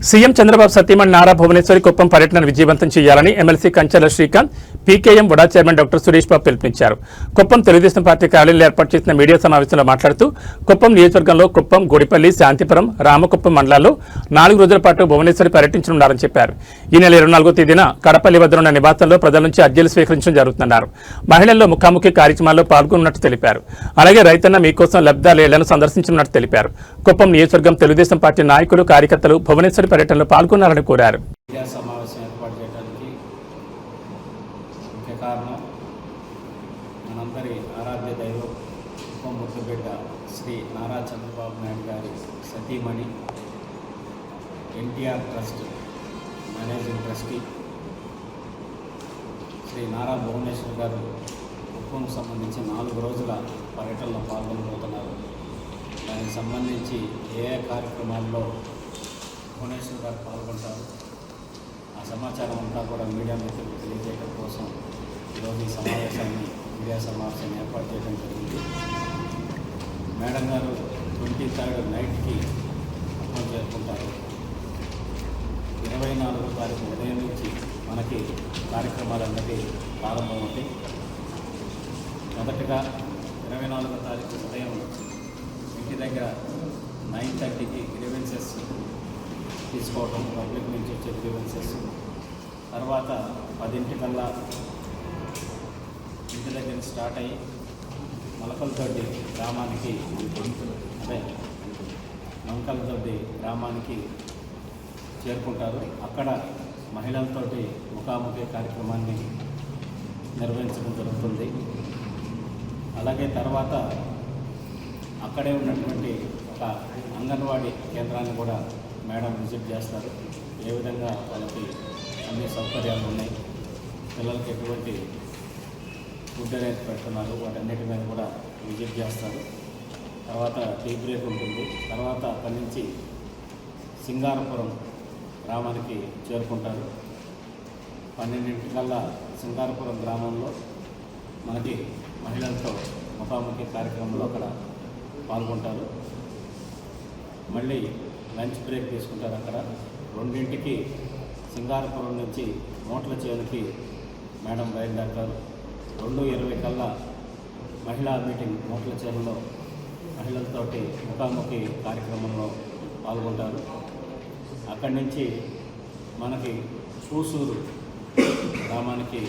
CM Chandrababu సతీమణి నారా భువనేశ్వరి కుప్పం పర్యటనను విజయవంతం చేయాలని ఎమ్మెల్సీ కంచెల శ్రీకాంత్, పీకేఎం వడా చైర్మన్ డాక్టర్ సురేష్ బాబు పిలుపునిచ్చారు. కుప్పం తెలుగుదేశం పార్టీ కార్యాలయంలో ఏర్పాటు చేసిన మీడియా సమావేశంలో మాట్లాడుతూ కుప్పం నియోజకవర్గంలో కుప్పం, గుడిపల్లి, శాంతిపురం, రామకుప్పం మండలాల్లో 4 రోజుల పాటు భువనేశ్వరి పర్యటించనున్నారని చెప్పారు. ఈ నెల 24వ తేదీన కడపల్లి వద్ద ఉన్న నివాసంలో ప్రజల నుంచి అర్జీలు స్వీకరించడం జరుగుతుందన్నారు. మహిళల్లో ముఖాముఖి కార్యక్రమాల్లో పాల్గొన్నట్టు తెలిపారు. అలాగే రైతన్న మీకోసం లబ్ధిదారుల ఇళ్లను సందర్శించనున్నట్టు తెలిపారు. కుప్పం నియోజకవర్గం తెలుగుదేశం పార్టీ నాయకులు, కార్యకర్తలు భువనేశ్వరి పర్యటనలో పాల్గొన్నారని కోరారు. మీడియా సమావేశం ఏర్పాటు చేయడానికి ముఖ్య కారణం మనందరి ఆరాధ్య దైవం కుప్పం ముద్దుబిడ్డ శ్రీ నారా చంద్రబాబు నాయుడు గారి సతీమణి, NTR trust managing trustee Shri Nara Bhuvaneshwar గారు కుప్పంకు సంబంధించి 4 రోజుల పర్యటనలో పాల్గొనబోతున్నారు. దానికి సంబంధించి ఏ కార్యక్రమాల్లో భువనేశ్వర్ గారు పాల్గొంటారు, ఆ సమాచారం అంతా కూడా మీడియా మిత్రులకు తెలియజేయడం కోసం ఈరోజు ఈ మీడియా సమావేశాన్ని ఏర్పాటు చేయడం జరిగింది. మేడం గారు 23rd నైట్కి కుప్పం చేరుకుంటారు. 24వ తారీఖు ఉదయం నుంచి మనకి కార్యక్రమాలన్నది ప్రారంభమవుతాయి. మొదటగా 24వ తారీఖు ఉదయం ఇంటి దగ్గర 9:30కి గ్రీవెన్సెస్ తీసుకోవడం, పబ్లిక్ నుంచి వచ్చే గ్రీవెన్సెస్. తర్వాత 10 ఇంటి దగ్గర స్టార్ట్ అయ్యి మొలకలతోటి గ్రామానికి మంకలతోటి గ్రామానికి చేరుకుంటారు. అక్కడ మహిళలతోటి ముఖాముఖి కార్యక్రమాన్ని నిర్వహించడం జరుగుతుంది. అలాగే తర్వాత అక్కడే ఉన్నటువంటి ఒక అంగన్వాడీ కేంద్రాన్ని కూడా మేడం విజిట్ చేస్తారు. ఏ విధంగా వాళ్ళకి అన్ని సౌకర్యాలు ఉన్నాయి, పిల్లలకి ఎటువంటి ఫుడ్ అనేది పెడుతున్నారు, వాటన్నిటి మీద కూడా విజిట్ చేస్తారు. తర్వాత టీ బ్రేక్ ఉంటుంది. తర్వాత అక్కడి నుంచి సింగారపురం గ్రామానికి చేరుకుంటారు. 12 సింగారపురం గ్రామంలో మనకి మహిళలతో ముఖాముఖి కార్యక్రమంలో అక్కడ పాల్గొంటారు. మళ్ళీ లంచ్ బ్రేక్ తీసుకుంటారు. అక్కడ 2ంటికి సింగారపురం నుంచి మోట్ల చేనుకి మేడం బయలుదేరతారు. 2:20 మహిళా మీటింగ్ మోట్ల చేనులో మహిళలతోటి ముఖాముఖి కార్యక్రమంలో పాల్గొంటారు. అక్కడి నుంచి మనకి పూసూరు గ్రామానికి